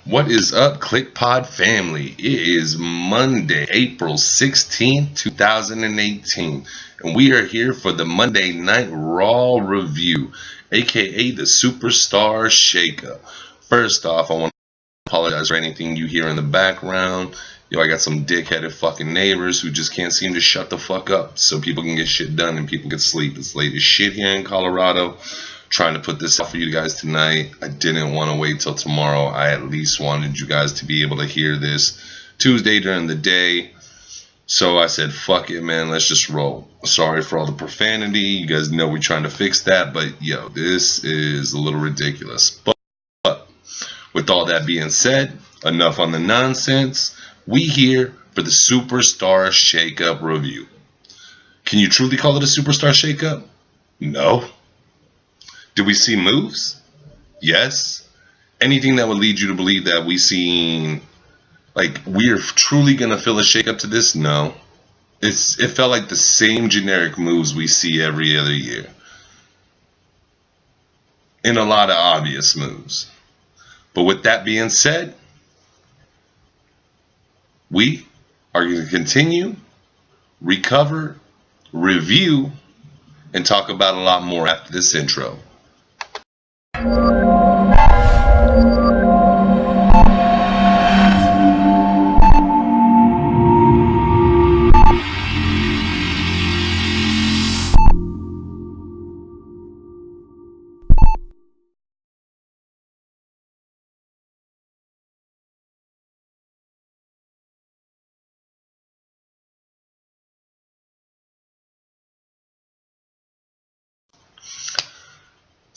What is up, ClickPod family? It is Monday, April 16th, 2018, and we are here for the Monday Night Raw review, aka the Superstar Shakeup. First off, I want to apologize for anything you hear in the background. Yo, I got some dickheaded fucking neighbors who just can't seem to shut the fuck up so people can get shit done and people can sleep. It's late as shit here in Colorado. Trying to put this out for you guys tonight. I didn't want to wait till tomorrow. I at least wanted you guys to be able to hear this Tuesday during the day. So I said, fuck it, man. Let's just roll. Sorry for all the profanity. You guys know we're trying to fix that. But, yo, this is a little ridiculous. But with all that being said, enough on the nonsense. We here for the Superstar Shakeup review. Can you truly call it a Superstar Shakeup? No. Do we see moves? Yes. Anything that would lead you to believe that we're truly gonna feel a shakeup to this? No. It felt like the same generic moves we see every other year. And a lot of obvious moves. But with that being said, we are going to continue, recover, review, and talk about a lot more after this intro.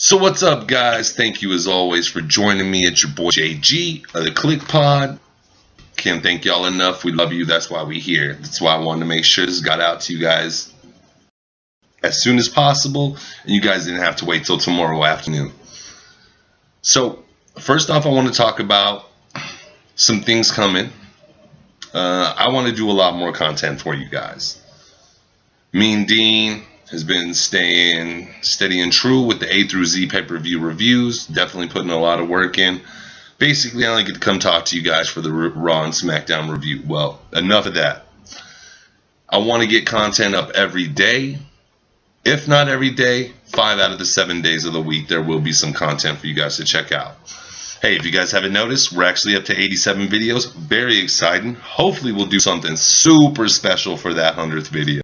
So what's up, guys? Thank you as always for joining me. It's your boy JG of the ClickPod. Can't thank y'all enough. We love you. That's why we here. That's why I wanted to make sure this got out to you guys as soon as possible, and you guys didn't have to wait till tomorrow afternoon. So first off, I want to talk about some things coming. I want to do a lot more content for you guys. Me and Dean has been staying steady and true with the A through Z pay-per-view reviews. Definitely putting a lot of work in. Basically, I only get to come talk to you guys for the Raw and SmackDown review. Well, enough of that. I want to get content up every day. If not every day, 5 out of the 7 days of the week, there will be some content for you guys to check out. Hey, if you guys haven't noticed, we're actually up to 87 videos. Very exciting. Hopefully, we'll do something super special for that 100th video.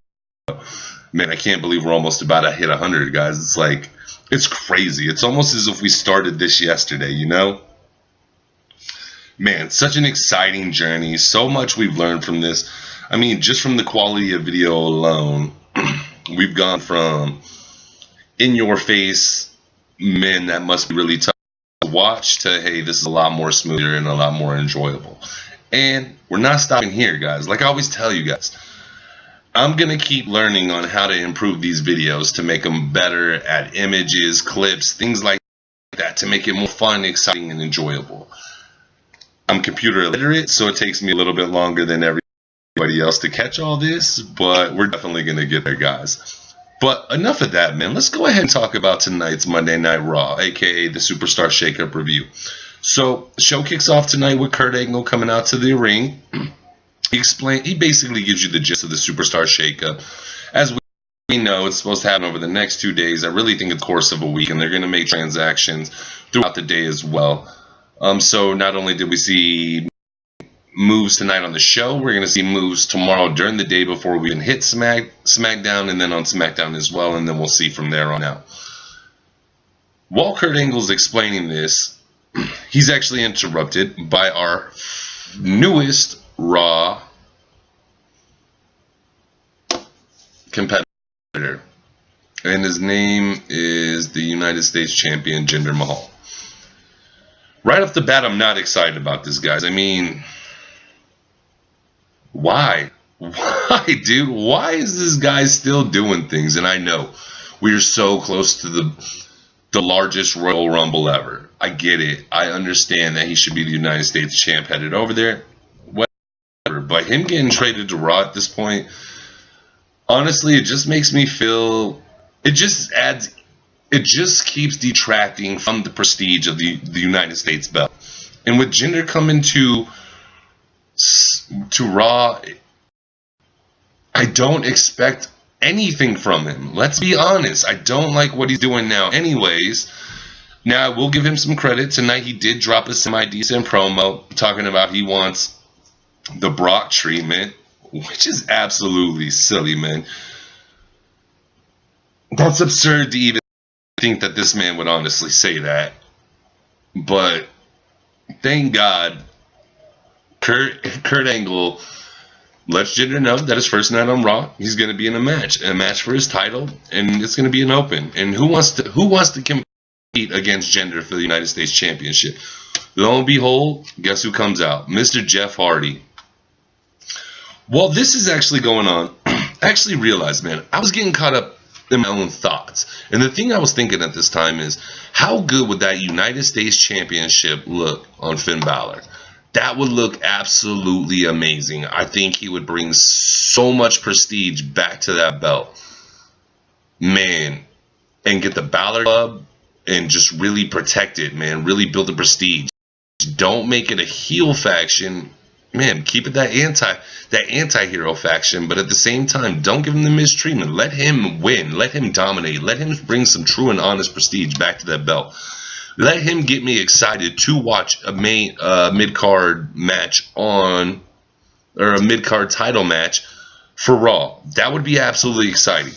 Man, I can't believe we're almost about to hit 100, guys. It's crazy. It's almost as if we started this yesterday, you know? Man, such an exciting journey. So much we've learned from this. I mean, just from the quality of video alone, we've gone from in-your-face, man, that must be really tough to watch, to, hey, this is a lot more smoother and a lot more enjoyable. And we're not stopping here, guys. Like I always tell you guys, I'm going to keep learning on how to improve these videos to make them better at images, clips, things like that, to make it more fun, exciting, and enjoyable. I'm computer illiterate, so it takes me a little bit longer than everybody else to catch all this, but we're definitely going to get there, guys. But enough of that, man. Let's go ahead and talk about tonight's Monday Night Raw, aka the Superstar Shakeup review. So, the show kicks off tonight with Kurt Angle coming out to the ring. He basically gives you the gist of the Superstar Shakeup. As we know, it's supposed to happen over the next 2 days. I really think it's the course of a week, and they're going to make transactions throughout the day as well. So not only did we see moves tonight on the show, we're going to see moves tomorrow during the day before we even hit SmackDown, and then on SmackDown as well, and then we'll see from there on out. While Kurt Angle's explaining this, he's actually interrupted by our newest Raw competitor, and his name is the United States Champion Jinder Mahal. Right off the bat, I'm not excited about this, guys. I mean, why, dude? Why is this guy still doing things? And I know we are so close to the largest Royal Rumble ever. I get it. I understand that he should be the United States champ headed over there. But him getting traded to Raw at this point, honestly, it just makes me feel, it just keeps detracting from the prestige of the United States belt. And with Jinder coming to Raw, I don't expect anything from him. Let's be honest. I don't like what he's doing now anyways. Now, I will give him some credit. Tonight he did drop a semi-decent promo talking about he wants the Brock treatment, which is absolutely silly, man. That's absurd to even think that this man would honestly say that. But thank God Kurt Angle lets Jinder know that his first night on Raw, he's going to be in a match for his title, and it's going to be an open. And who wants to compete against Jinder for the United States Championship? Lo and behold, guess who comes out? Mr. Jeff Hardy. While this is actually going on, I actually realized, man, I was getting caught up in my own thoughts. And the thing I was thinking at this time is, how good would that United States Championship look on Finn Balor? That would look absolutely amazing. I think he would bring so much prestige back to that belt. Man, and get the Balor Club and just really protect it, man. Really build the prestige. Don't make it a heel faction. Man, keep it that anti-hero faction, but at the same time, don't give him the mistreatment. Let him win. Let him dominate. Let him bring some true and honest prestige back to that belt. Let him get me excited to watch a mid-card match or a mid-card title match for Raw. That would be absolutely exciting.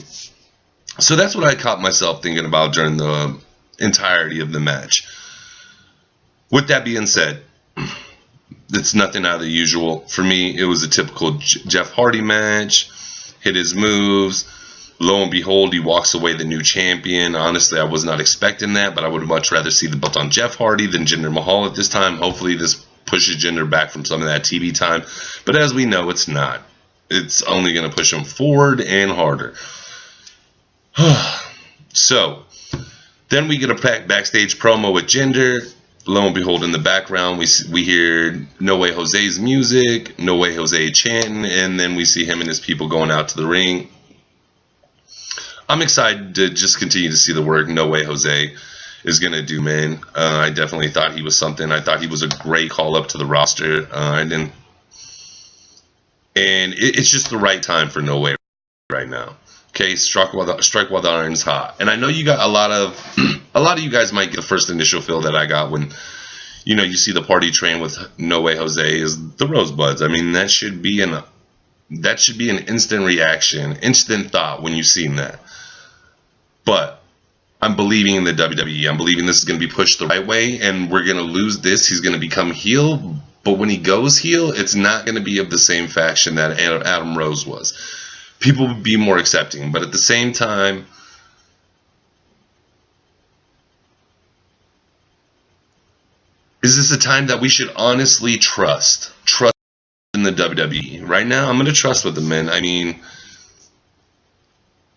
So that's what I caught myself thinking about during the entirety of the match. With that being said, it's nothing out of the usual. For me, it was a typical Jeff Hardy match. Hit his moves. Lo and behold, he walks away the new champion. Honestly, I was not expecting that, but I would much rather see the belt on Jeff Hardy than Jinder Mahal at this time. Hopefully, this pushes Jinder back from some of that TV time. But as we know, it's not. It's only going to push him forward and harder. So, then we get a backstage promo with Jinder. Lo and behold, in the background, we hear No Way Jose's music, No Way Jose chanting, and then we see him and his people going out to the ring. I'm excited to just continue to see the work No Way Jose is going to do, man. I definitely thought he was something. I thought he was a great call-up to the roster. And it's just the right time for No Way right now. Okay, strike while the iron's hot. And I know you got a lot of you guys might get the first initial feel that I got when, you see the party train with No Way Jose is the Rosebuds. I mean, that should be an instant reaction, instant thought when you've seen that. But I'm believing in the WWE. I'm believing this is going to be pushed the right way, and we're going to lose this. He's going to become heel, but when he goes heel, it's not going to be of the same faction that Adam Rose was. People would be more accepting, but at the same time, is this a time that we should honestly trust in the WWE? Right now, I'm going to trust with the men. I mean,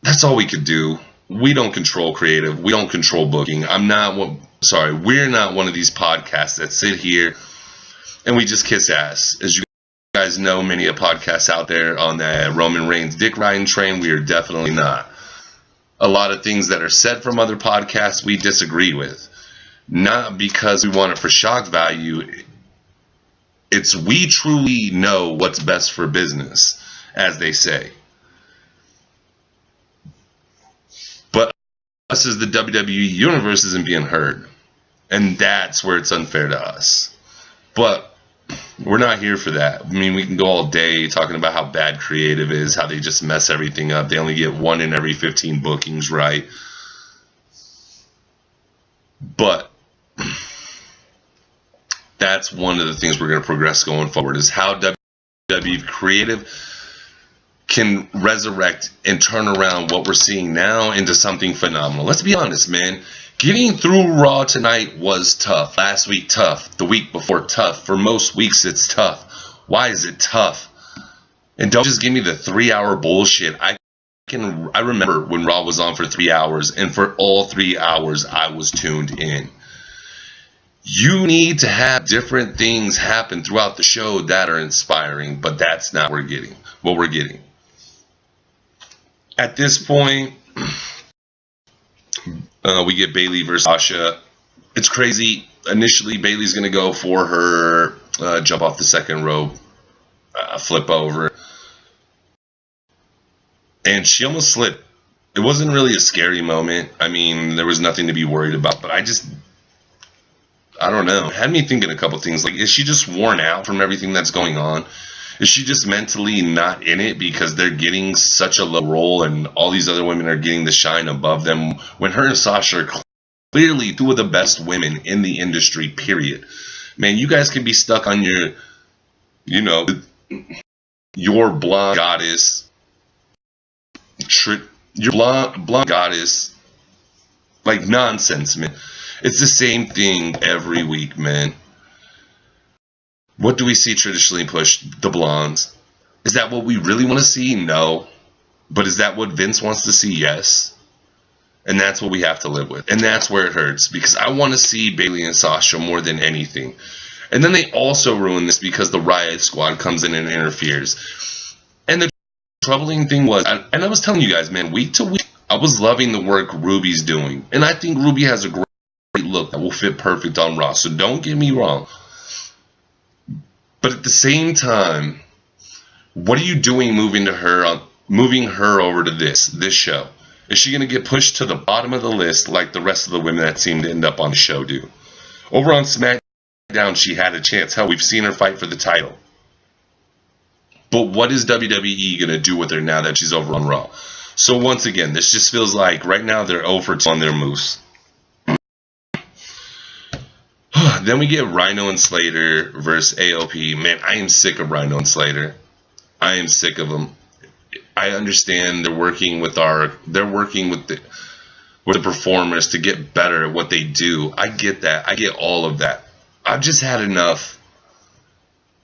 that's all we could do. We don't control creative. We don't control booking. We're not one of these podcasts that sit here and we just kiss ass. As you guys know, many a podcasts out there on that Roman Reigns dick riding train, we are definitely not. A lot of things that are said from other podcasts we disagree with. Not because we want it for shock value. It's we truly know what's best for business, as they say. But us as the WWE Universe isn't being heard. And that's where it's unfair to us. But we're not here for that. I mean, we can go all day talking about how bad creative is, how they just mess everything up. They only get 1 in every 15 bookings right. But that's one of the things we're going to progress going forward, is how WWE creative can resurrect and turn around what we're seeing now into something phenomenal. Let's be honest, man. Getting through Raw tonight was tough. Last week, tough. The week before, tough. For most weeks, it's tough. Why is it tough? And don't just give me the 3-hour bullshit. I remember when Raw was on for 3 hours, and for all 3 hours, I was tuned in. You need to have different things happen throughout the show that are inspiring, but that's not what we're getting. At this point, we get Bayley versus Sasha. It's crazy. initially Bayley's going to go for her jump off the second rope, flip over, and she almost slipped. It wasn't really a scary moment. I mean, there was nothing to be worried about, but I don't know. It had me thinking a couple things. Like, is she just worn out from everything that's going on? Is she just mentally not in it because they're getting such a low role and all these other women are getting the shine above them when her and Sasha are clearly two of the best women in the industry, period. Man, you guys can be stuck on your, your blonde goddess, your blonde goddess, like nonsense, man. It's the same thing every week, man. What do we see traditionally push? The blondes. Is that what we really want to see? No. But is that what Vince wants to see? Yes. And that's what we have to live with. And that's where it hurts. Because I want to see Bayley and Sasha more than anything. And then they also ruin this because the Riot Squad comes in and interferes. And the troubling thing was, and I was telling you guys, man, week to week, I was loving the work Ruby's doing. And I think Ruby has a great look that will fit perfect on Raw. So don't get me wrong. But at the same time, what are you doing moving her over to this show? Is she going to get pushed to the bottom of the list like the rest of the women that seem to end up on the show do? Over on SmackDown, she had a chance. Hell, we've seen her fight for the title. But what is WWE going to do with her now that she's over on Raw? So once again, this just feels like right now they're 0 for 2 on their moves. Then we get Rhino and Slater versus AOP. Man, I am sick of Rhino and Slater. I am sick of them. I understand they're working with the performers to get better at what they do. I get that. I get all of that. I've just had enough.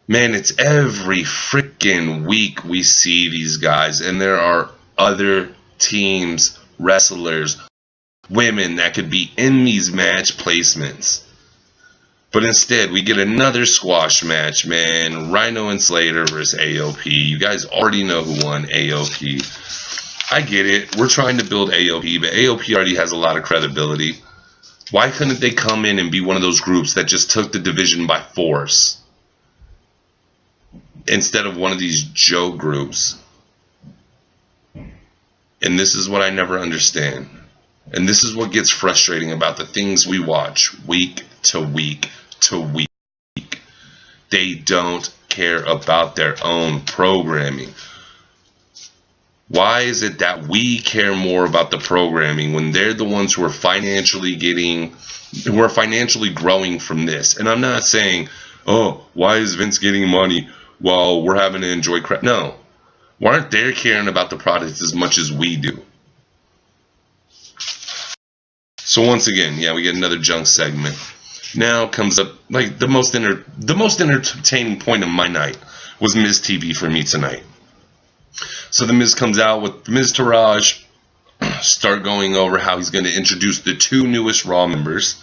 Man, it's every freaking week we see these guys, and there are other teams, wrestlers, women that could be in these match placements. But instead, we get another squash match, man. Rhino and Slater versus AOP. You guys already know who won, AOP. I get it. We're trying to build AOP, but AOP already has a lot of credibility. Why couldn't they come in and be one of those groups that just took the division by force? Instead of one of these joke groups. And this is what I never understand. And this is what gets frustrating about the things we watch week to week to week. They don't care about their own programming. Why is it that we care more about the programming when they're the ones who are financially growing from this? And I'm not saying, oh, why is Vince getting money while we're having to enjoy crap? No. Why aren't they caring about the product as much as we do? So once again, yeah, we get another junk segment. Now comes up like the most entertaining point of my night was Miz TV for me tonight. So the Miz comes out with Miz Taraj, start going over how he's going to introduce the 2 newest Raw members.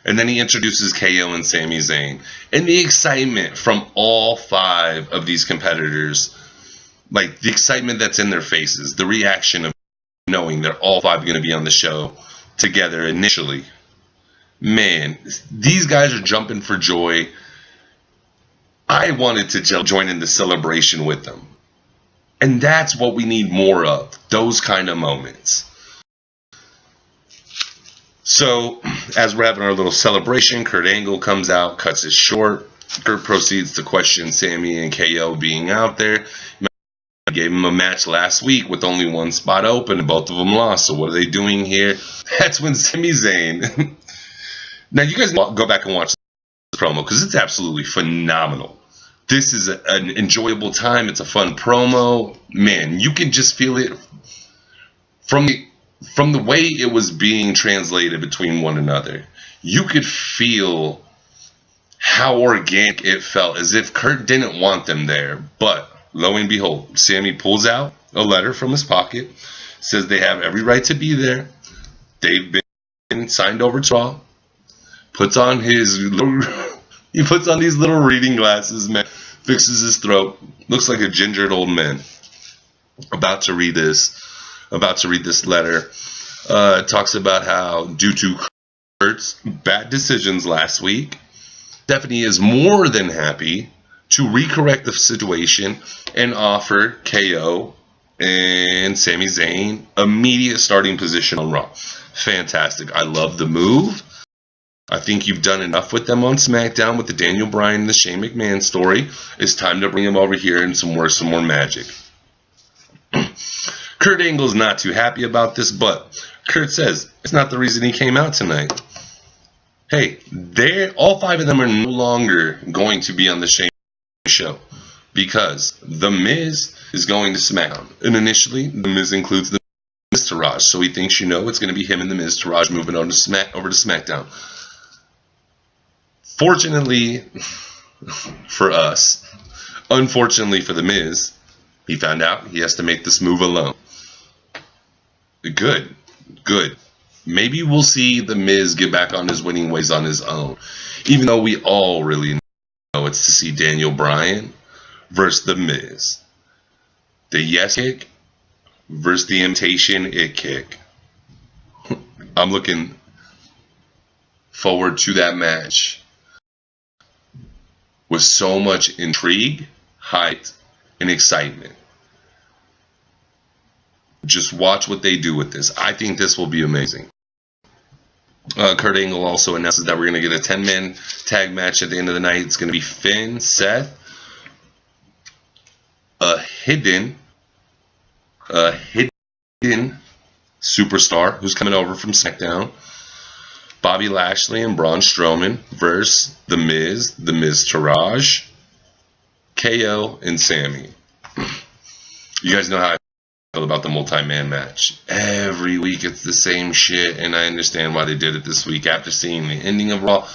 And then he introduces KO and Sami Zayn. And the excitement from all 5 of these competitors, like the excitement that's in their faces, the reaction of knowing they're all 5 going to be on the show together initially. Man, these guys are jumping for joy. I wanted to join in the celebration with them. And that's what we need more of, those kind of moments. So, as we're having our little celebration, Kurt Angle comes out, cuts it short. Kurt proceeds to question Sami and KO being out there. I gave him a match last week with only one spot open and both of them lost. So what are they doing here? That's when Sami Zayn. Now you guys go back and watch this promo because it's absolutely phenomenal. This is an enjoyable time. It's a fun promo. Man, you can just feel it from the way it was being translated between one another. You could feel how organic it felt, as if Kurt didn't want them there, but lo and behold, Sami pulls out a letter from his pocket, says they have every right to be there. They've been signed over to Raw. Puts on these little reading glasses, man. Fixes his throat. Looks like a gingered old man. About to read this letter. Talks about how due to Kurt's bad decisions last week, Stephanie is more than happy to recorrect the situation and offer KO and Sami Zayn immediate starting position on Raw. Fantastic. I love the move. I think you've done enough with them on SmackDown with the Daniel Bryan and the Shane McMahon story. It's time to bring them over here and some more magic. Kurt Angle's not too happy about this, but Kurt says it's not the reason he came out tonight. Hey, all 5 of them are no longer going to be on the Shane show because The Miz is going to SmackDown. And initially, The Miz includes The Miz Taraj, so he thinks it's going to be him and The Miz Taraj moving over to SmackDown. Fortunately for us, unfortunately for The Miz, he found out he has to make this move alone. Good. Maybe we'll see The Miz get back on his winning ways on his own. Even though we all really know it's to see Daniel Bryan versus The Miz. The yes kick versus the imitation it kick. I'm looking forward to that match with so much intrigue, hype, and excitement. Just watch what they do with this. I think this will be amazing. Kurt Angle also announces that we're going to get a 10-man tag match at the end of the night. It's going to be Finn, Seth, a hidden superstar who's coming over from SmackDown, Bobby Lashley and Braun Strowman versus The Miz Taraj, KO, and Sami. You guys know how I feel about the multi-man match. Every week it's the same shit, and I understand why they did it this week. After seeing the ending of Raw,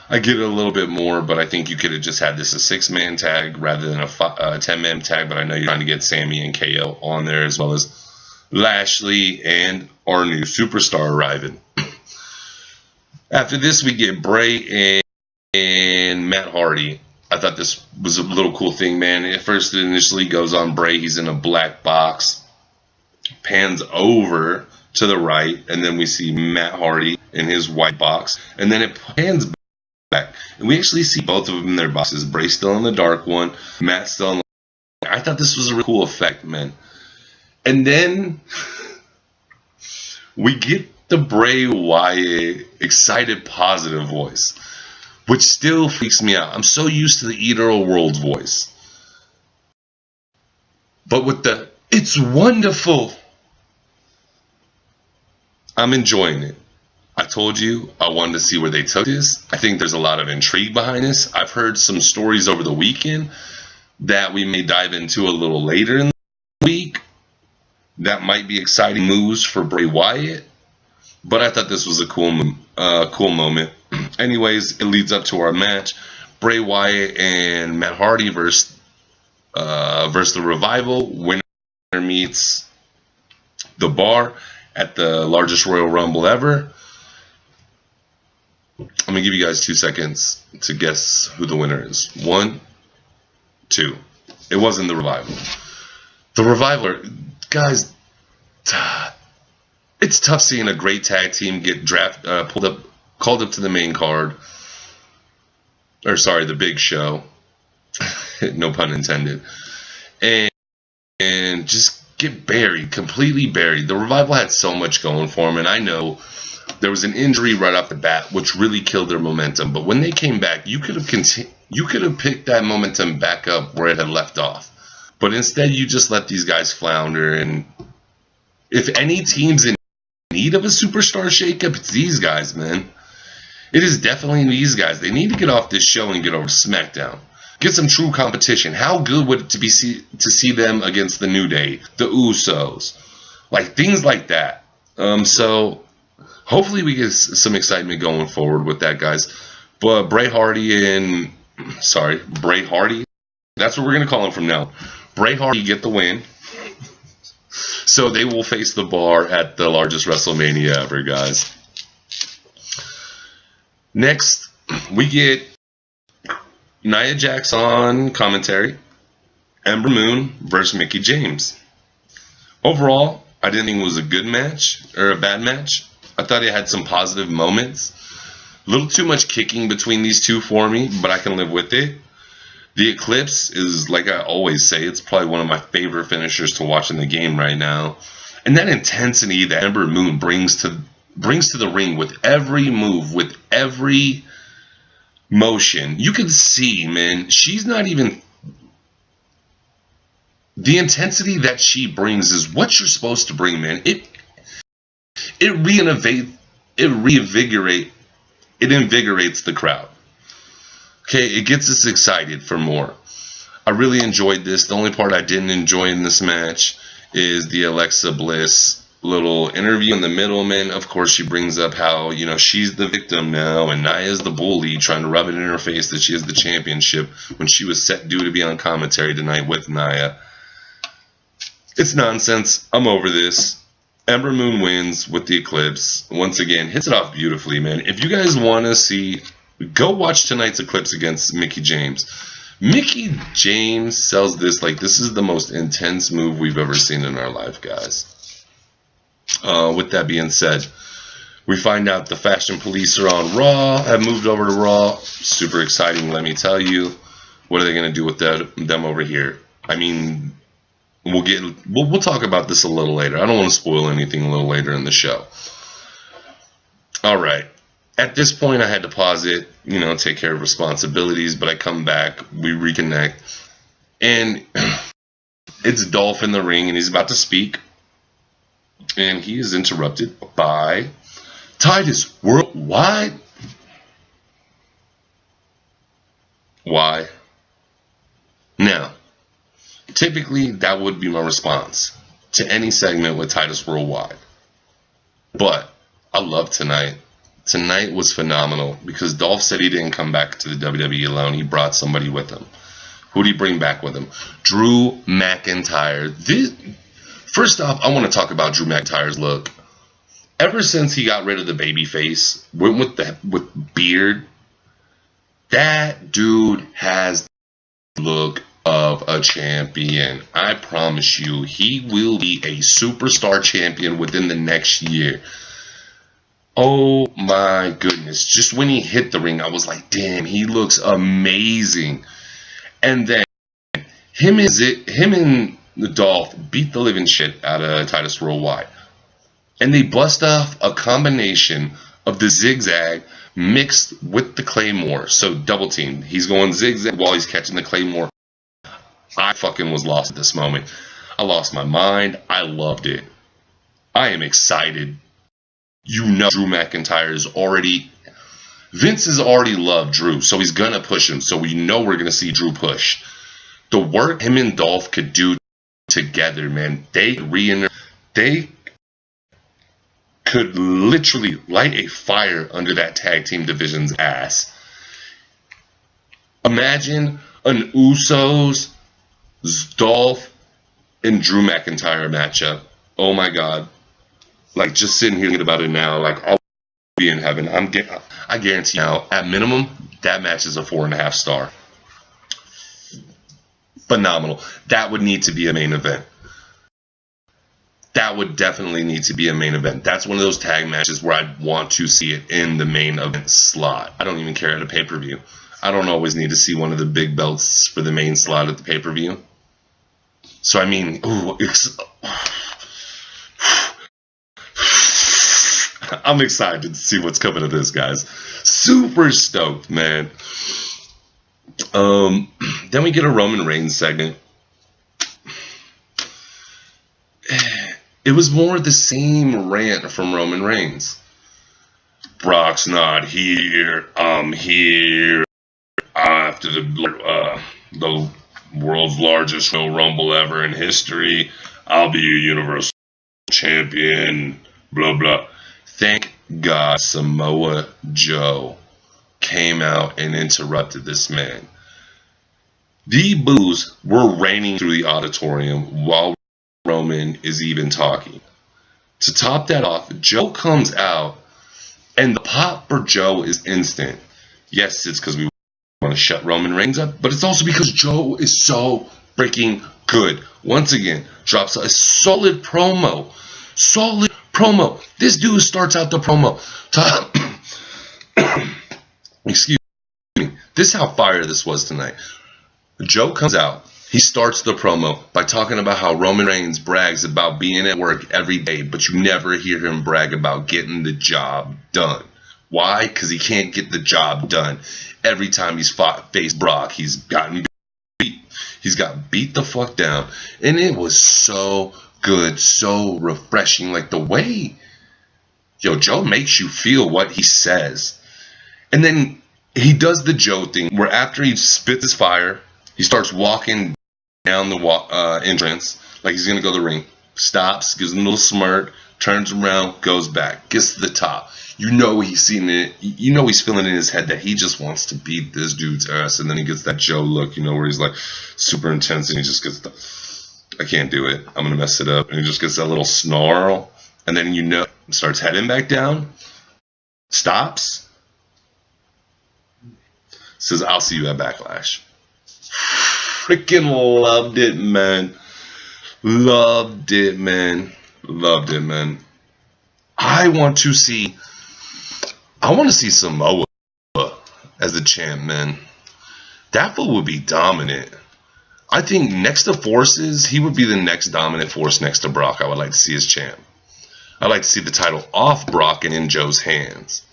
I get it a little bit more, but I think you could have just had this a 6-man tag rather than a 10-man tag, but I know you're trying to get Sami and KO on there as well as Lashley and our new superstar arriving. After this, we get Bray and Matt Hardy. I thought this was a little cool thing, man. At first, it initially goes on Bray. He's in a black box. Pans over to the right, and then we see Matt Hardy in his white box. And then it pans back. And we actually see both of them in their boxes. Bray still in the dark one. Matt still in the... I thought this was a really cool effect, man. And then we get the Bray Wyatt excited positive voice, which still freaks me out. I'm so used to the Eater of Worlds voice. But with the, it's wonderful, I'm enjoying it. I told you I wanted to see where they took this. I think there's a lot of intrigue behind this. I've heard some stories over the weekend that we may dive into a little later in the week that might be exciting moves for Bray Wyatt. But I thought this was a cool moment. Anyways, it leads up to our match. Bray Wyatt and Matt Hardy versus the Revival. Winner meets The Bar at the largest Royal Rumble ever. I'm going to give you guys 2 seconds to guess who the winner is. 1, 2. It wasn't The Revival. The Revival, guys... It's tough seeing a great tag team get called up to the main card. Or sorry, the big show. No pun intended. And just get buried, completely buried. The Revival had so much going for them, and I know there was an injury right off the bat, which really killed their momentum. But when they came back, you could have picked that momentum back up where it had left off. But instead, you just let these guys flounder. And if any team's in need of a superstar shakeup, it's these guys, man. It is definitely these guys. They need to get off this show and get over to SmackDown. Get some true competition. How good would it to see them against the New Day, the Usos, like things like that. So hopefully we get some excitement going forward with that, guys. But Bray Hardy, that's what we're gonna call him from now. Bray Hardy get the win. So they will face The Bar at the largest WrestleMania ever, guys. Next, we get Nia Jax on commentary. Ember Moon versus Mickie James. Overall, I didn't think it was a good match or a bad match. I thought it had some positive moments. A little too much kicking between these two for me, but I can live with it. The Eclipse is, like I always say, it's probably one of my favorite finishers to watch in the game right now. And that intensity that Ember Moon brings to the ring with every move, with every motion, you can see, man, she's not even... The intensity that she brings is what you're supposed to bring, man. It invigorates the crowd. Okay, it gets us excited for more. I really enjoyed this. The only part I didn't enjoy in this match is the Alexa Bliss little interview in the middle, man. Of course, she brings up how, you know, she's the victim now and Nia's the bully, trying to rub it in her face that she has the championship when she was set due to be on commentary tonight with Nia. It's nonsense. I'm over this. Ember Moon wins with the Eclipse. Once again, hits it off beautifully, man. If you guys want to see, go watch tonight's Eclipse against Mickie James. Mickie James sells this like this is the most intense move we've ever seen in our life, guys. With that being said, we find out the Fashion Police are on Raw, have moved over to Raw. Super exciting, let me tell you. What are they going to do with them over here? I mean... We'll talk about this a little later. I don't want to spoil anything a little later in the show. All right. At this point, I had to pause it, you know, take care of responsibilities, but I come back, we reconnect, and it's Dolph in the ring, and he's about to speak, and he is interrupted by Titus Worldwide. Why? Now, typically, that would be my response to any segment with Titus Worldwide. But I love tonight. Tonight was phenomenal because Dolph said he didn't come back to the WWE alone. He brought somebody with him. Who did he bring back with him? Drew McIntyre. First off, I want to talk about Drew McIntyre's look. Ever since he got rid of the baby face, went with beard, that dude has the look of a champion. I promise you, he will be a superstar champion within the next year. Oh my goodness. Just when he hit the ring, I was like, damn, he looks amazing. And then him and Dolph beat the living shit out of Titus Worldwide. And they bust off a combination of the zigzag mixed with the Claymore. So double team. He's going zigzag while he's catching the Claymore. I fucking was lost at this moment. I lost my mind. I loved it. I am excited. You know Drew McIntyre is already... Vince has already loved Drew, so he's going to push him. So we know we're going to see Drew push. The work him and Dolph could do together, man. They could literally light a fire under that tag team division's ass. Imagine an Usos, Dolph, and Drew McIntyre matchup. Oh my God. Like, just sitting here thinking about it now, like, I'll be in heaven. I guarantee you now, at minimum, that match is a 4.5 star. Phenomenal. That would need to be a main event. That would definitely need to be a main event. That's one of those tag matches where I'd want to see it in the main event slot. I don't even care at a pay-per-view. I don't always need to see one of the big belts for the main slot at the pay-per-view. So, I mean, ooh, I'm excited to see what's coming of this, guys. Super stoked, man. Then we get a Roman Reigns segment. It was more the same rant from Roman Reigns. Brock's not here. I'm here. After the world's largest Royal Rumble ever in history, I'll be a Universal Champion. Blah, blah. Thank God Samoa Joe came out and interrupted this man. The boos were raining through the auditorium while Roman is even talking. To top that off, Joe comes out, and the pop for Joe is instant. Yes, it's because we want to shut Roman Reigns up, but it's also because Joe is so freaking good. Once again, drops a solid promo. Solid promo. This dude starts out the promo. Excuse me. This is how fire this was tonight. Joe comes out. He starts the promo by talking about how Roman Reigns brags about being at work every day, but you never hear him brag about getting the job done. Why? Because he can't get the job done. Every time he's faced Brock, he's gotten beat. He's got beat the fuck down. And it was so good, so refreshing. Like the way, Joe makes you feel what he says. And then he does the Joe thing where after he spits his fire, he starts walking down the entrance like he's going to go to the ring. Stops, gives him a little smirk, turns around, goes back, gets to the top. You know he's seeing it. You know he's feeling in his head that he just wants to beat this dude's ass. And then he gets that Joe look, where he's like super intense and he just gets I can't do it. I'm going to mess it up. And he just gets that little snarl. And then, starts heading back down. Stops. Says, I'll see you at Backlash. Freaking loved it, man. Loved it, man. Loved it, man. I want to see Samoa as the champ, man. That fool would be dominant. I think next to Forces, he would be the next dominant force next to Brock. I would like to see as champ. I'd like to see the title off Brock and in Joe's hands.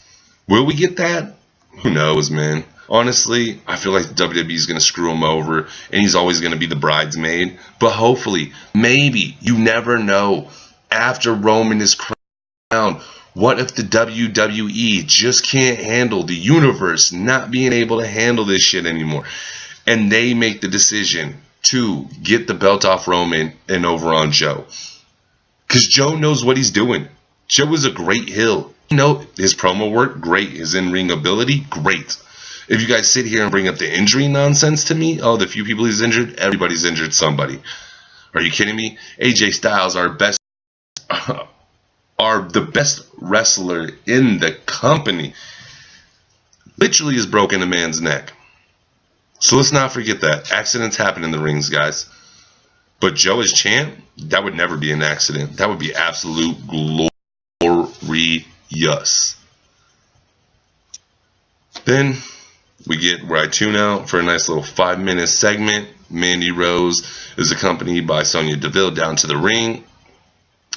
Will we get that? Who knows, man. Honestly, I feel like WWE is going to screw him over, and he's always going to be the bridesmaid. But hopefully, maybe, you never know, after Roman is crowned, what if the WWE just can't handle the universe not being able to handle this shit anymore? And they make the decision to get the belt off Roman and over on Joe. Because Joe knows what he's doing. Joe is a great heel. His promo work, great. His in-ring ability, great. If you guys sit here and bring up the injury nonsense to me, the few people he's injured, everybody's injured somebody. Are you kidding me? AJ Styles, the best wrestler in the company, literally has broken a man's neck. So let's not forget that. Accidents happen in the rings, guys. But Joe as champ, that would never be an accident. That would be absolute glorious. Then we get where I tune out for a nice little 5-minute segment. Mandy Rose is accompanied by Sonya Deville down to the ring.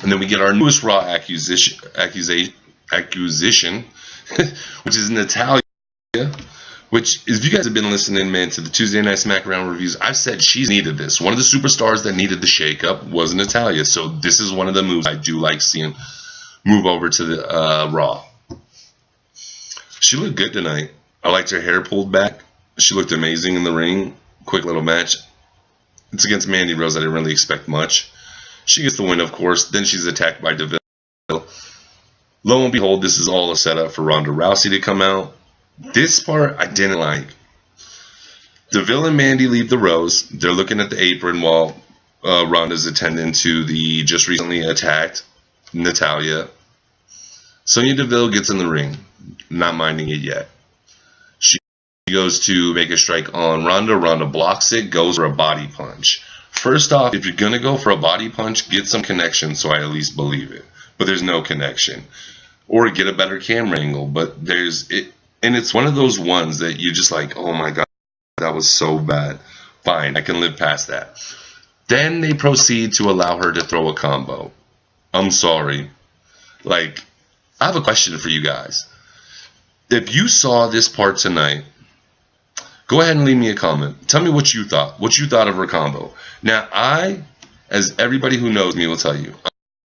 And then we get our newest Raw accusation which is Natalya. Which, if you guys have been listening, man, to the Tuesday Night SmackDown reviews, I've said she's needed this. One of the superstars that needed the shake-up was Natalya. So this is one of the moves I do like seeing move over to the Raw. She looked good tonight. I liked her hair pulled back. She looked amazing in the ring. Quick little match. It's against Mandy Rose. I didn't really expect much. She gets the win, of course. Then she's attacked by Deville. Lo and behold, this is all a setup for Ronda Rousey to come out. This part I didn't like. Deville and Mandy leave the Rose. They're looking at the apron while Ronda's attending to the just recently attacked Natalya. Sonya Deville gets in the ring, not minding it yet. She goes to make a strike on Ronda. Ronda blocks it, goes for a body punch. First off, if you're going to go for a body punch, get some connection so I at least believe it. But there's no connection. Or get a better camera angle. But there's it. And it's one of those ones that you're just like, oh my God, that was so bad. Fine, I can live past that. Then they proceed to allow her to throw a combo. I'm sorry. I have a question for you guys. If you saw this part tonight, go ahead and leave me a comment. Tell me what you thought. What you thought of her combo. Now, as everybody who knows me will tell you,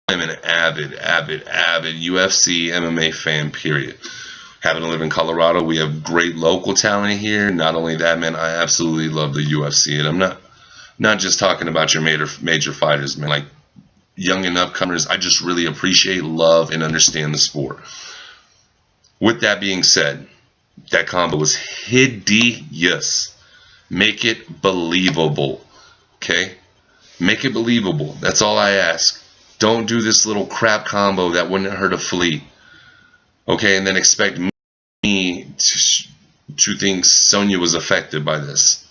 I'm an avid UFC MMA fan, period. Happen to live in Colorado. We have great local talent here. Not only that, man, I absolutely love the UFC. And I'm not just talking about your major fighters, man. Like young and upcomers, I just really appreciate, love, and understand the sport. With that being said, that combo was hideous. Make it believable. Okay? Make it believable. That's all I ask. Don't do this little crap combo that wouldn't hurt a flea. Okay, and then expect me to think Sonya was affected by this.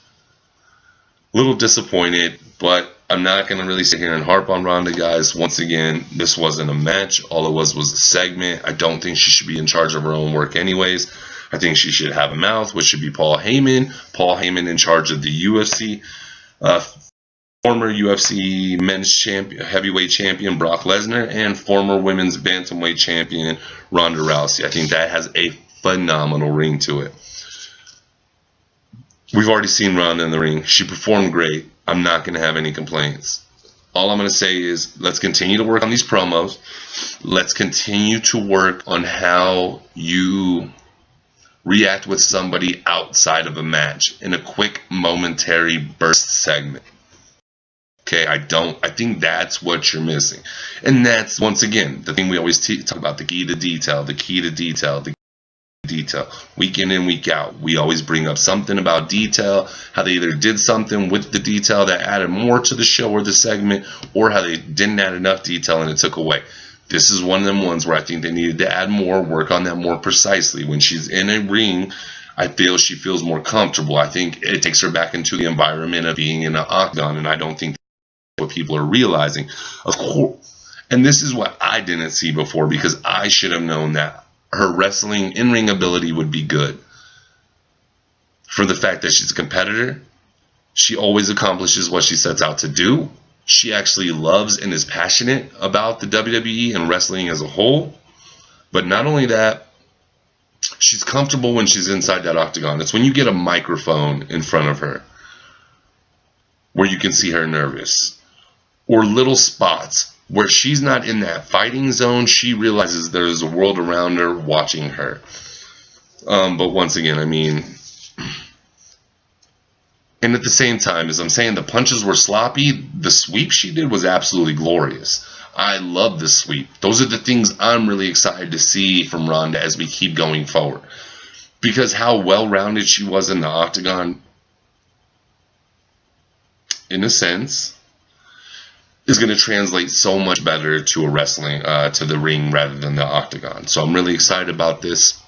A little disappointed, but I'm not going to really sit here and harp on Ronda, guys. Once again, this wasn't a match. All it was a segment. I don't think she should be in charge of her own work anyways. I think she should have a mouth, which should be Paul Heyman. Paul Heyman in charge of the UFC. Former UFC men's champion, heavyweight champion Brock Lesnar, and former women's bantamweight champion Ronda Rousey. I think that has a phenomenal ring to it. We've already seen Ronda in the ring. She performed great. I'm not going to have any complaints. All I'm going to say is let's continue to work on these promos. Let's continue to work on how you react with somebody outside of a match in a quick momentary burst segment. Okay, I think that's what you're missing. And that's, once again, the thing we always talk about, the key to detail, the key to detail, the detail. Week in and week out, we always bring up something about detail, how they either did something with the detail that added more to the show or the segment, or how they didn't add enough detail and it took away. This is one of them ones where I think they needed to add more, work on that more precisely. When she's in a ring, I feel she feels more comfortable. I think it takes her back into the environment of being in an octagon, and I don't think what people are realizing. Of course, and this is what I didn't see before, because I should have known that her wrestling in-ring ability would be good. For the fact that she's a competitor, she always accomplishes what she sets out to do. She actually loves and is passionate about the WWE and wrestling as a whole. But not only that, she's comfortable when she's inside that octagon. It's when you get a microphone in front of her where you can see her nervous. Or little spots where she's not in that fighting zone. She realizes there's a world around her watching her. But once again, I mean, and at the same time, as I'm saying, the punches were sloppy, the sweep she did was absolutely glorious. I love the sweep. Those are the things I'm really excited to see from Ronda as we keep going forward. Because how well-rounded she was in the octagon, in a sense, is going to translate so much better to a wrestling, to the ring rather than the octagon. So I'm really excited about this.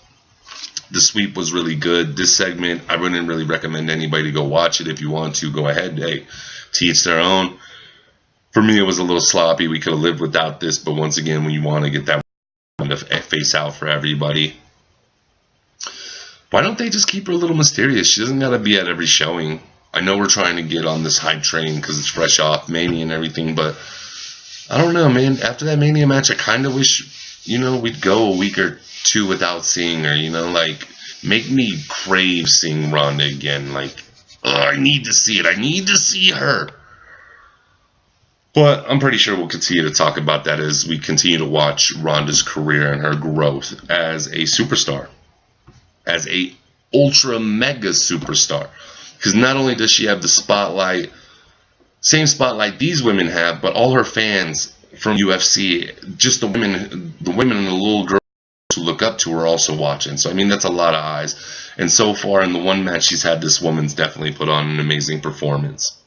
The sweep was really good. This segment, I wouldn't really recommend anybody to go watch it. If you want to, go ahead. Hey, to each their own. For me, it was a little sloppy. We could have lived without this, but once again, when you want to get that face out for everybody, why don't they just keep her a little mysterious? She doesn't got to be at every showing. I know we're trying to get on this hype train because it's fresh off Mania and everything, but I don't know, man. After that Mania match, I kind of wish, we'd go a week or two without seeing her, like, make me crave seeing Ronda again. Like, I need to see it. I need to see her. But I'm pretty sure we'll continue to talk about that as we continue to watch Ronda's career and her growth as a superstar, as a ultra mega superstar. Because not only does she have the spotlight, same spotlight these women have, but all her fans from UFC, just the women and the little girls who look up to her also watching. So, I mean, that's a lot of eyes. And so far in the one match she's had, this woman's definitely put on an amazing performance.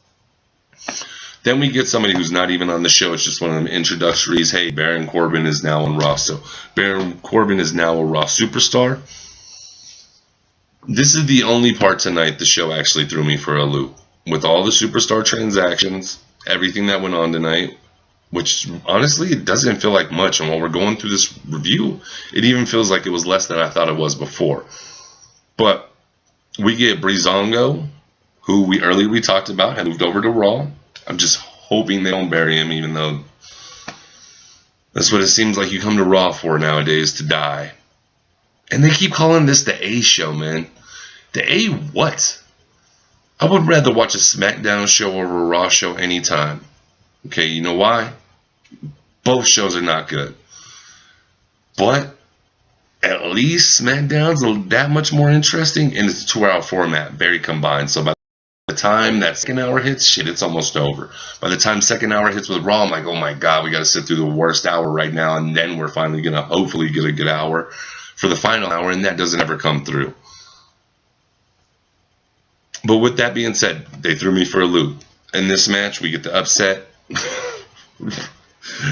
Then we get somebody who's not even on the show. It's just one of them introductories. Hey, Baron Corbin is now on Raw. So, Baron Corbin is now a Raw superstar. This is the only part tonight the show actually threw me for a loop. With all the superstar transactions, everything that went on tonight, which honestly, it doesn't feel like much. And while we're going through this review, it even feels like it was less than I thought it was before. But we get Breezango, who we talked about, had moved over to Raw. I'm just hoping they don't bury him, even though that's what it seems like you come to Raw for nowadays, to die. And they keep calling this the A show, man. The A what? I would rather watch a SmackDown show over a Raw show anytime. Okay, you know why? Both shows are not good. But at least SmackDown's that much more interesting, and it's a 2-hour format, very combined. So by the time that second hour hits, shit, it's almost over. By the time second hour hits with Raw, I'm like, oh my God, we got to sit through the worst hour right now, and then we're finally going to hopefully get a good hour for the final hour, and that doesn't ever come through. But with that being said, they threw me for a loop. In this match, we get the upset.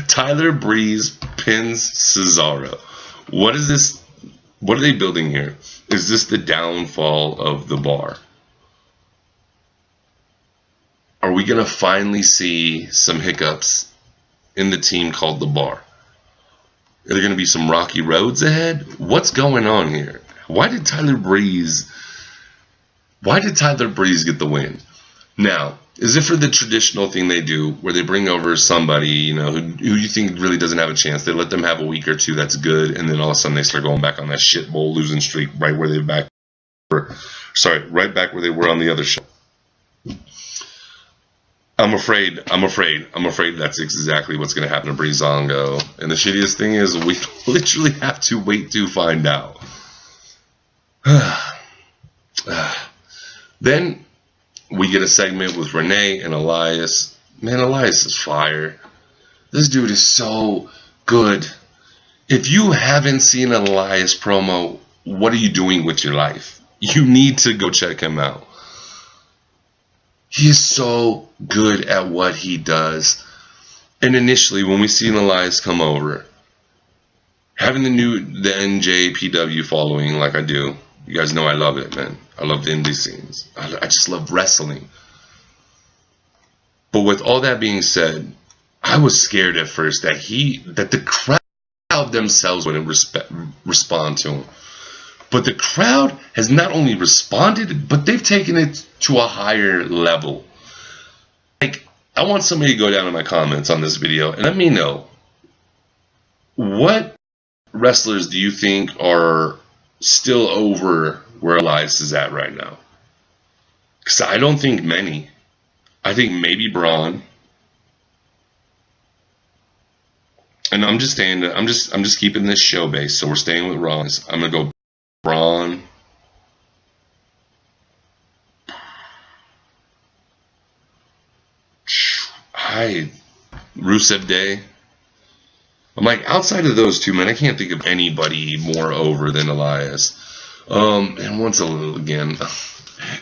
Tyler Breeze pins Cesaro. What is this? What are they building here? Is this the downfall of the Bar? Are we going to finally see some hiccups in the team called the Bar? Are there going to be some rocky roads ahead? What's going on here? Why did Tyler Breeze get the win? Now, is it for the traditional thing they do where they bring over somebody, you know, who you think really doesn't have a chance? They let them have a week or two that's good, and then all of a sudden they start going back on that shit bowl losing streak right where right back where they were on the other show. I'm afraid that's exactly what's going to happen to Breezango. And the shittiest thing is we literally have to wait to find out. Then we get a segment with Renee and Elias. Man, Elias is fire. This dude is so good. If you haven't seen an Elias promo, what are you doing with your life? You need to go check him out. He is so good at what he does. And initially, when we seen Elias come over, having the NJPW following like I do, you guys know I love it, man. I love the indie scenes. I just love wrestling. But with all that being said, I was scared at first that the crowd themselves wouldn't respond to him. But the crowd has not only responded, but they've taken it to a higher level. Like, I want somebody to go down in my comments on this video and let me know, what wrestlers do you think are still over where Elias is at right now? Because I don't think many. I think maybe Braun. And I'm just keeping this show based, so we're staying with Rollins. I'm gonna go Braun. Rusev Day. I'm like, outside of those two, man, I can't think of anybody more over than Elias. And once again,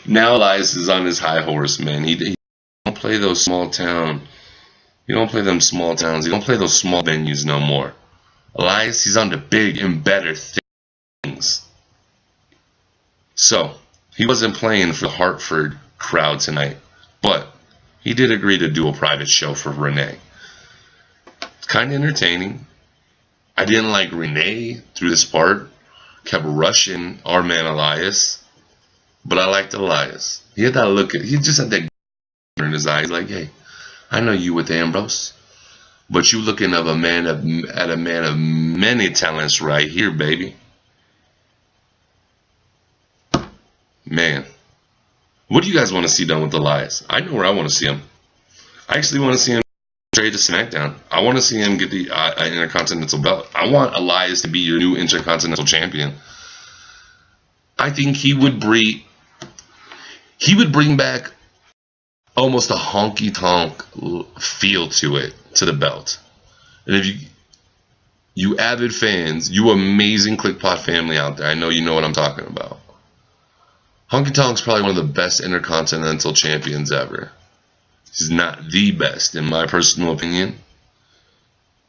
now Elias is on his high horse, man. He don't play those small town. You don't play them small towns. You don't play those small venues no more. Elias, he's on the big and better things. So, he wasn't playing for the Hartford crowd tonight, but he did agree to do a private show for Renee. It's kind of entertaining. I didn't like Renee through this part. Kept rushing our man Elias, but I liked Elias. He had that look. He just had that in his eyes, like, hey, I know you with Ambrose, but you looking at a man of many talents right here, baby. Man, what do you guys want to see done with Elias? I know where I want to see him. I actually want to see him trade to SmackDown. I want to see him get the Intercontinental belt. I want Elias to be your new Intercontinental champion. I think he would bring back almost a honky-tonk feel to it, to the belt. And if you avid fans, you amazing ClickPot family out there, I know you know what I'm talking about. Honky Tonk's probably one of the best Intercontinental champions ever. He's not the best, in my personal opinion.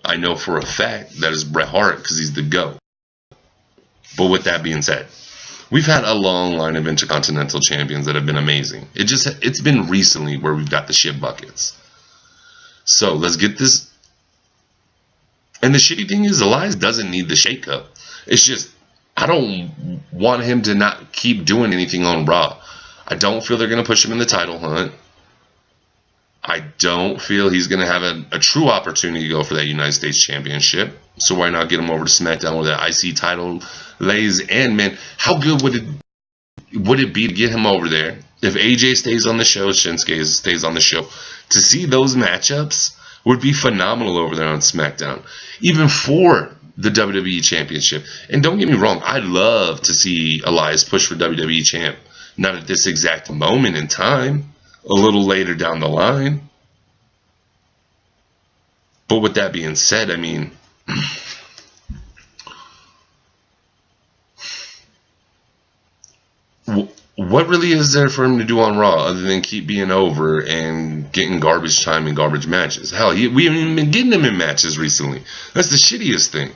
I know for a fact that is Bret Hart, because he's the GOAT. But with that being said, we've had a long line of Intercontinental champions that have been amazing. It's been recently where we've got the shit buckets. So let's get this. And the shitty thing is, Elias doesn't need the shake-up. It's just, I don't want him to not keep doing anything on Raw. I don't feel they're going to push him in the title hunt. I don't feel he's going to have a true opportunity to go for that United States Championship. So why not get him over to SmackDown where that IC title lays? And man, how good would it be to get him over there if AJ stays on the show, Shinsuke stays on the show? To see those matchups would be phenomenal over there on SmackDown, even for the WWE Championship. And don't get me wrong, I'd love to see Elias push for WWE Champ. Not at this exact moment in time, a little later down the line. But with that being said, I mean, what really is there for him to do on Raw other than keep being over and getting garbage time and garbage matches? Hell, we haven't even been getting him in matches recently. That's the shittiest thing.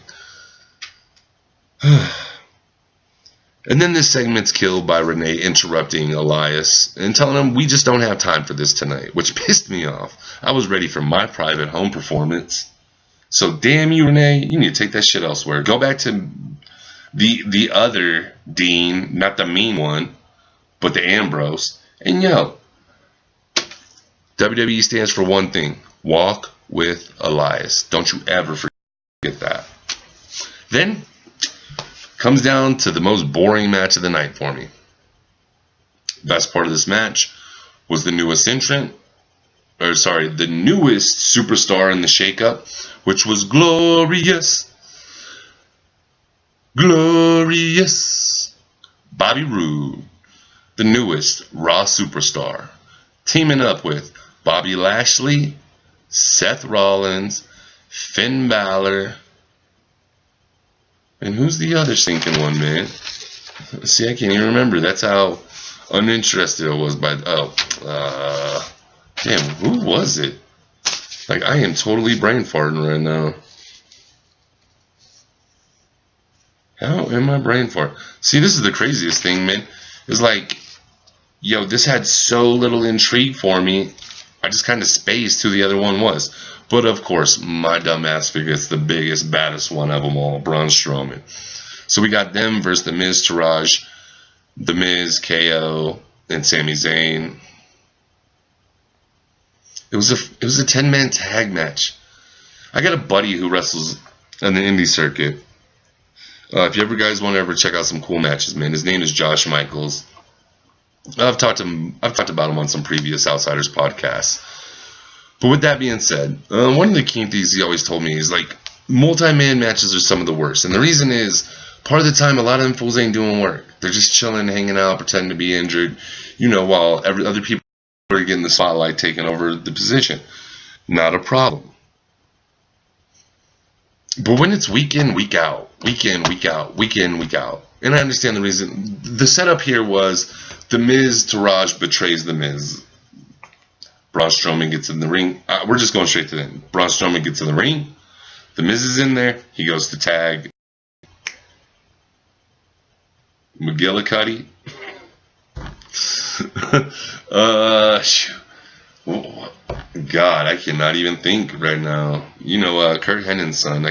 And then this segment's killed by Renee interrupting Elias and telling him we just don't have time for this tonight, which pissed me off. I was ready for my private home performance. So damn you, Renee, you need to take that shit elsewhere. Go back to the other Dean, not the mean one, but the Ambrose. And yo, WWE stands for one thing: walk with Elias. Don't you ever forget that. Then comes down to the most boring match of the night for me. Best part of this match was the newest entrant, the newest superstar in the shakeup, which was Glorious Bobby Roode, the newest Raw superstar, teaming up with Bobby Lashley, Seth Rollins, Finn Balor, and who's the other stinking one, man? See, I can't even remember. That's how uninterested I was by. Damn, who was it? Like, I am totally brain farting right now. How am I brain farting? See, this is the craziest thing, man. It's like, yo, this had so little intrigue for me. I just kind of spaced who the other one was. But of course, my dumb ass figures the biggest, baddest one of them all, Braun Strowman. So we got them versus The Miz, Taraj, The Miz, KO, and Sami Zayn. It was a 10-man tag match. I got a buddy who wrestles on the indie circuit. If you ever guys want to ever check out some cool matches, man, his name is Josh Michaels. I've talked about him on some previous Outsiders podcasts. But with that being said, one of the key things he always told me is, like, multi-man matches are some of the worst. And the reason is, part of the time, a lot of them fools ain't doing work. They're just chilling, hanging out, pretending to be injured, while other people are getting the spotlight, taking over the position. Not a problem. But when it's week in, week out, week in, week out, week in, week out, and I understand the reason. The setup here was The Miz, Taraj betrays The Miz. Braun Strowman gets in the ring. We're just going straight to the end. Braun Strowman gets in the ring. The Miz is in there. He goes to tag McGillicuddy. God, I cannot even think right now. Kurt Hennig's son.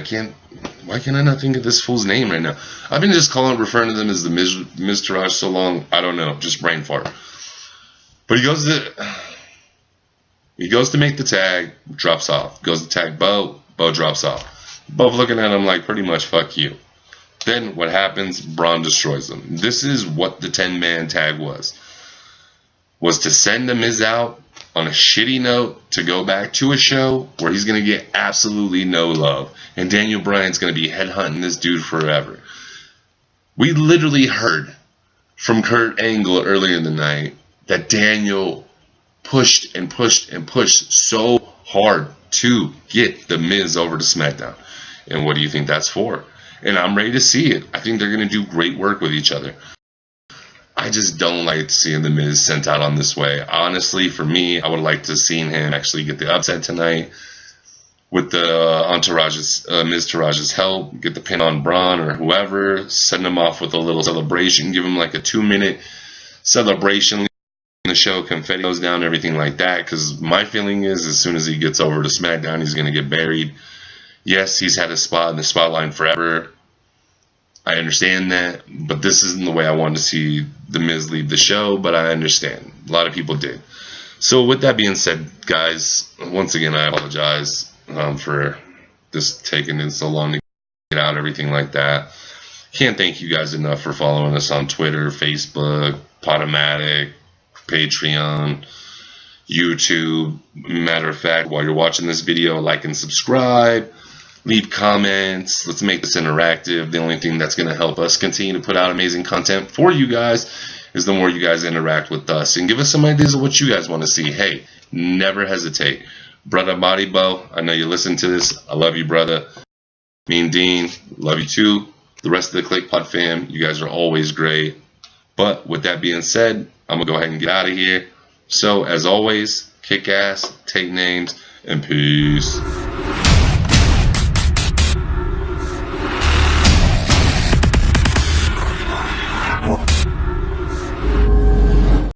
Why can I not think of this fool's name right now? I've been just referring to them as the Miz Taraj so long. I don't know. Just brain fart. But he goes to make the tag, drops off. Goes to tag Bo drops off. Both looking at him like, pretty much, fuck you. Then what happens? Braun destroys them. This is what the 10-man tag was to send the Miz out on a shitty note to go back to a show where he's going to get absolutely no love. And Daniel Bryan's going to be headhunting this dude forever. We literally heard from Kurt Angle earlier in the night that Daniel pushed and pushed and pushed so hard to get the Miz over to SmackDown. And what do you think that's for? And I'm ready to see it. I think they're going to do great work with each other. I just don't like seeing the Miz sent out on this way. Honestly, for me, I would like to have seen him actually get the upset tonight with the Miz Tarage's help, get the pin on Braun or whoever, send him off with a little celebration, give him like a 2-minute celebration. The show, confetti goes down, everything like that, because my feeling is as soon as he gets over to SmackDown, he's going to get buried. Yes, he's had a spot in the spotlight forever. I understand that, but this isn't the way I wanted to see The Miz leave the show, but I understand. A lot of people did. So with that being said, guys, once again, I apologize for this taking so long to get out, everything like that. Can't thank you guys enough for following us on Twitter, Facebook, Podomatic, Patreon, YouTube. Matter of fact, while you're watching this video, like and subscribe. Leave comments. Let's make this interactive. The only thing that's going to help us continue to put out amazing content for you guys is the more you guys interact with us and give us some ideas of what you guys want to see. Hey, never hesitate. Brother Body Bo, I know you listen to this. I love you, brother. Mean Dean, love you too. The rest of the Click Pod fam, you guys are always great. But with that being said, I'm going to go ahead and get out of here. So, as always, kick ass, take names, and peace.